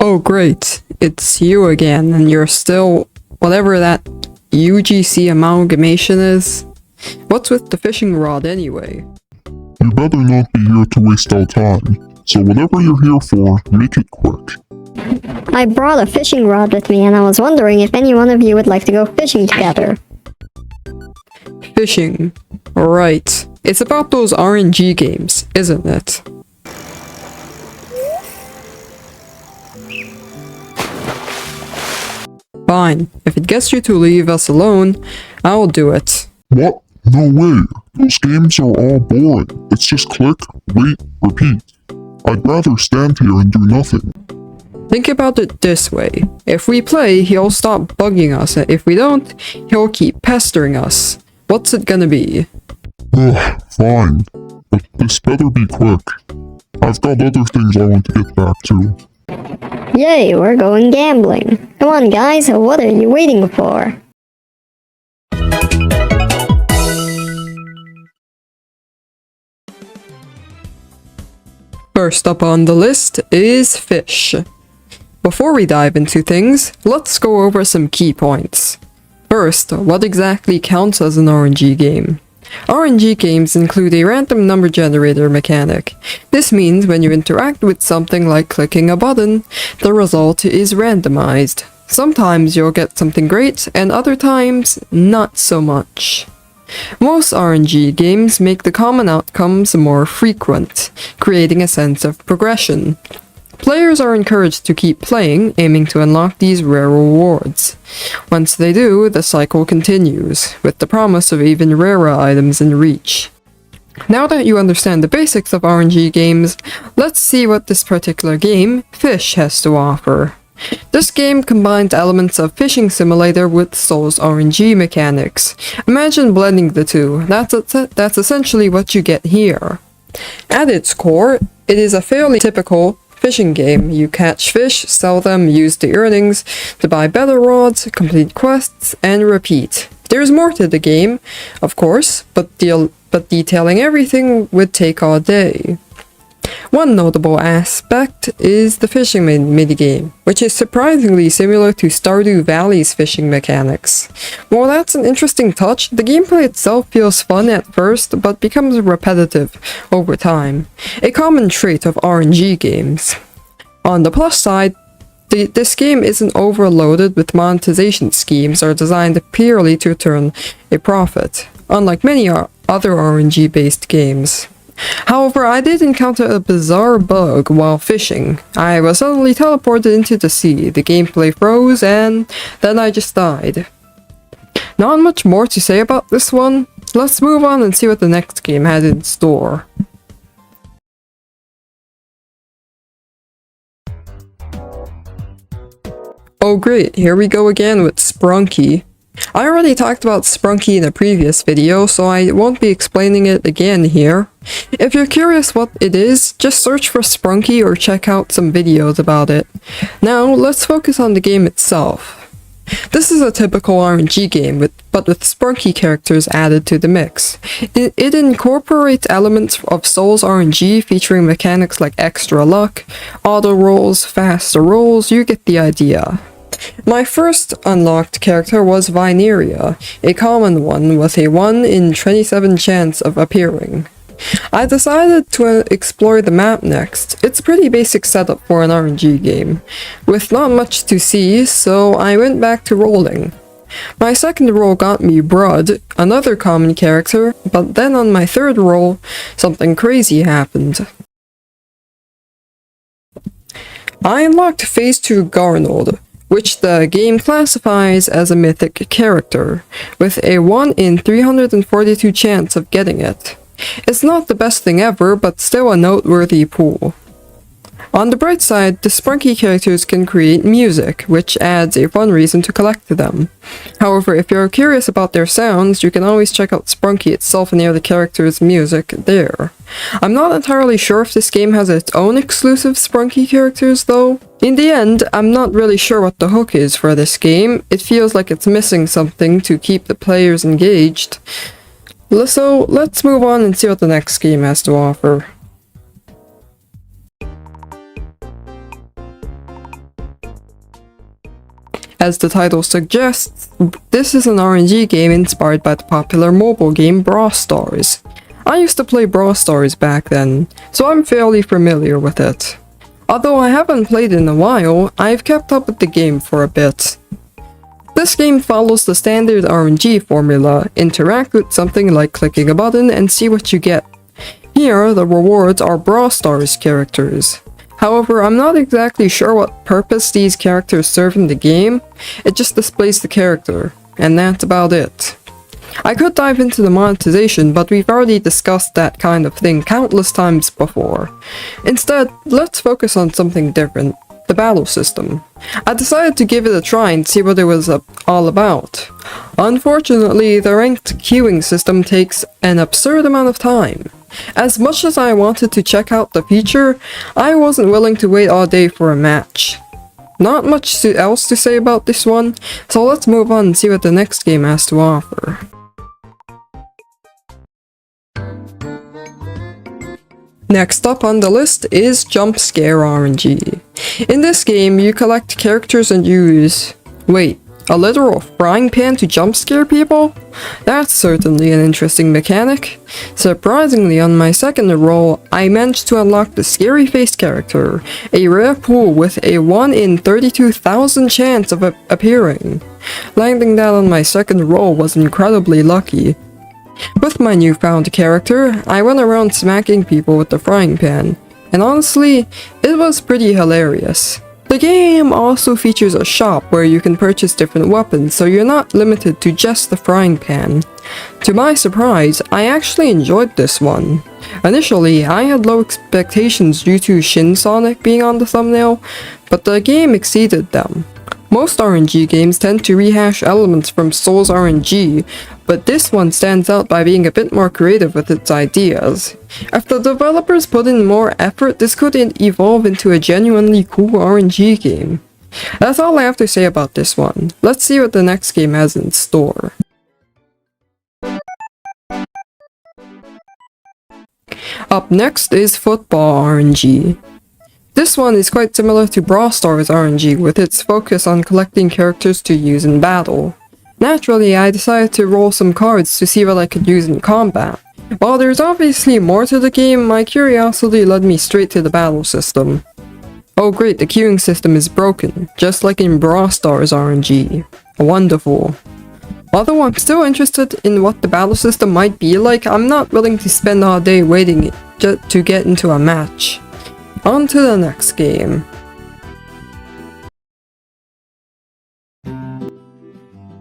Oh great, it's you again, and you're still whatever that UGC amalgamation is. What's with the fishing rod anyway? You better not be here to waste our time, so whatever you're here for, make it quick. I brought a fishing rod with me and I was wondering if any one of you would like to go fishing together. Fishing. Right. It's about those RNG games, isn't it? Fine. If it gets you to leave us alone, I'll do it. What? No way. Those games are all boring. It's just click, wait, repeat. I'd rather stand here and do nothing. Think about it this way. If we play, he'll stop bugging us. If we don't, he'll keep pestering us. What's it gonna be? Ugh, fine. But this better be quick. I've got other things I want to get back to. Yay, we're going gambling. Come on guys, what are you waiting for? First up on the list is Fisch. Before we dive into things, let's go over some key points. First, what exactly counts as an RNG game? RNG games include a random number generator mechanic. This means when you interact with something like clicking a button, the result is randomized. Sometimes you'll get something great, and other times, not so much. Most RNG games make the common outcomes more frequent, creating a sense of progression. Players are encouraged to keep playing, aiming to unlock these rare rewards. Once they do, the cycle continues, with the promise of even rarer items in reach. Now that you understand the basics of RNG games, let's see what this particular game, Fisch, has to offer. This game combines elements of fishing simulator with soulless RNG mechanics. Imagine blending the two. That's essentially what you get here. At its core, it is a fairly typical fishing game. You catch fish, sell them, use the earnings to buy better rods, complete quests, and repeat. There's more to the game, of course, but detailing everything would take all day. One notable aspect is the fishing minigame, which is surprisingly similar to Stardew Valley's fishing mechanics. While that's an interesting touch, the gameplay itself feels fun at first, but becomes repetitive over time, a common trait of RNG games. On the plus side, this game isn't overloaded with monetization schemes or designed purely to turn a profit, unlike many other RNG-based games. However, I did encounter a bizarre bug while fishing. I was suddenly teleported into the sea, the gameplay froze, and then I just died. Not much more to say about this one. Let's move on and see what the next game has in store. Oh great, here we go again with Sprunki. I already talked about Sprunki in a previous video, so I won't be explaining it again here. If you're curious what it is, just search for Sprunki or check out some videos about it. Now, let's focus on the game itself. This is a typical RNG game, but with Sprunki characters added to the mix. It incorporates elements of soulless RNG featuring mechanics like extra luck, auto rolls, faster rolls, you get the idea. My first unlocked character was Vineria, a common one with a 1 in 27 chance of appearing. I decided to explore the map next. It's a pretty basic setup for an RNG game, with not much to see, so I went back to rolling. My second roll got me Brud, another common character, but then on my third roll, something crazy happened. I unlocked Phase 2 Garnold, which the game classifies as a mythic character, with a 1 in 342 chance of getting it. It's not the best thing ever, but still a noteworthy pool. On the bright side, the Sprunki characters can create music, which adds a fun reason to collect them. However, if you're curious about their sounds, you can always check out Sprunki itself and hear the characters' music there. I'm not entirely sure if this game has its own exclusive Sprunki characters though. In the end, I'm not really sure what the hook is for this game. It feels like it's missing something to keep the players engaged. So let's move on and see what the next game has to offer. As the title suggests, this is an RNG game inspired by the popular mobile game Brawl Stars. I used to play Brawl Stars back then, so I'm fairly familiar with it. Although I haven't played in a while, I've kept up with the game for a bit. This game follows the standard RNG formula: interact with something like clicking a button and see what you get. Here, the rewards are Brawl Stars characters. However, I'm not exactly sure what purpose these characters serve in the game. It just displays the character, and that's about it. I could dive into the monetization, but we've already discussed that kind of thing countless times before. Instead, let's focus on something different: the battle system. I decided to give it a try and see what it was all about. Unfortunately, the ranked queuing system takes an absurd amount of time. As much as I wanted to check out the feature, I wasn't willing to wait all day for a match. Not much else to say about this one, so let's move on and see what the next game has to offer. Next up on the list is Jumpscare RNG. In this game, you collect characters and use... Wait, a literal frying pan to jump scare people? That's certainly an interesting mechanic. Surprisingly, on my second roll, I managed to unlock the Scary Face character, a rare pool with a 1 in 32,000 chance of appearing. Landing that on my second roll was incredibly lucky. With my newfound character, I went around smacking people with the frying pan, and honestly, it was pretty hilarious. The game also features a shop where you can purchase different weapons, so you're not limited to just the frying pan. To my surprise, I actually enjoyed this one. Initially, I had low expectations due to Shin Sonic being on the thumbnail, but the game exceeded them. Most RNG games tend to rehash elements from Souls RNG, but this one stands out by being a bit more creative with its ideas. If the developers put in more effort, this could evolve into a genuinely cool RNG game. That's all I have to say about this one. Let's see what the next game has in store. Up next is Football RNG. This one is quite similar to Brawl Stars RNG with its focus on collecting characters to use in battle. Naturally, I decided to roll some cards to see what I could use in combat. While there's obviously more to the game, my curiosity led me straight to the battle system. Oh great, the queuing system is broken, just like in Brawl Stars RNG. Wonderful. Although I'm still interested in what the battle system might be like, I'm not willing to spend all day waiting just to get into a match. On to the next game.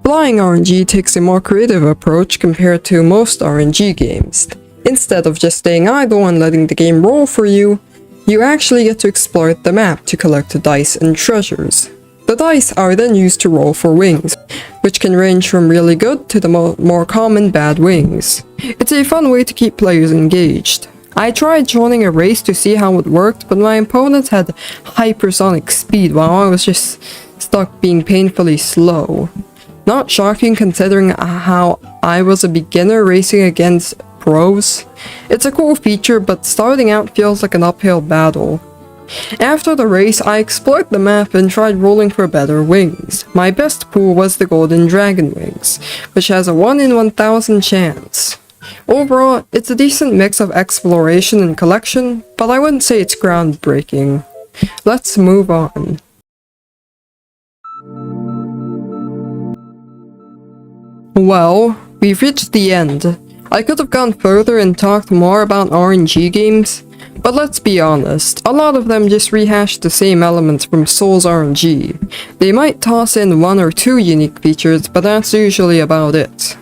Flying RNG takes a more creative approach compared to most RNG games. Instead of just staying idle and letting the game roll for you, you actually get to explore the map to collect dice and treasures. The dice are then used to roll for wings, which can range from really good to the more common bad wings. It's a fun way to keep players engaged. I tried joining a race to see how it worked, but my opponent had hypersonic speed while I was just stuck being painfully slow. Not shocking considering how I was a beginner racing against pros. It's a cool feature, but starting out feels like an uphill battle. After the race, I explored the map and tried rolling for better wings. My best pool was the Golden Dragon Wings, which has a 1 in 1,000 chance. Overall, it's a decent mix of exploration and collection, but I wouldn't say it's groundbreaking. Let's move on. Well, we've reached the end. I could have gone further and talked more about RNG games, but let's be honest, a lot of them just rehash the same elements from Souls RNG. They might toss in 1 or 2 unique features, but that's usually about it.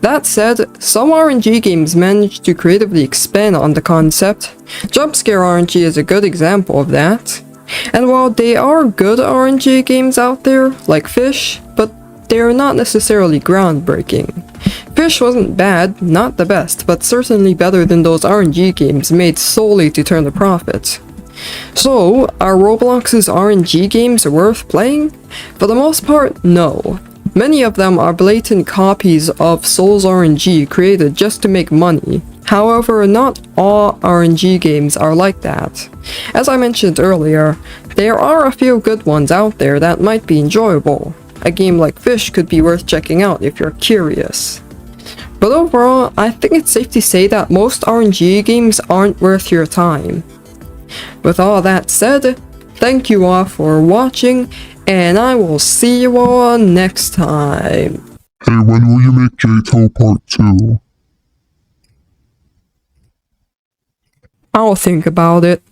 That said, some RNG games manage to creatively expand on the concept. Jumpscare RNG is a good example of that. And while there are good RNG games out there, like Fisch, but they're not necessarily groundbreaking. Fisch wasn't bad, not the best, but certainly better than those RNG games made solely to turn a profit. So, are Roblox's RNG games worth playing? For the most part, no. Many of them are blatant copies of Souls RNG created just to make money. However, not all RNG games are like that. As I mentioned earlier, there are a few good ones out there that might be enjoyable. a game like Fisch could be worth checking out if you're curious. But overall, I think it's safe to say that most RNG games aren't worth your time. With all that said, thank you all for watching, and I will see you all next time. Hey, when will you make J-Toe Part 2? I'll think about it.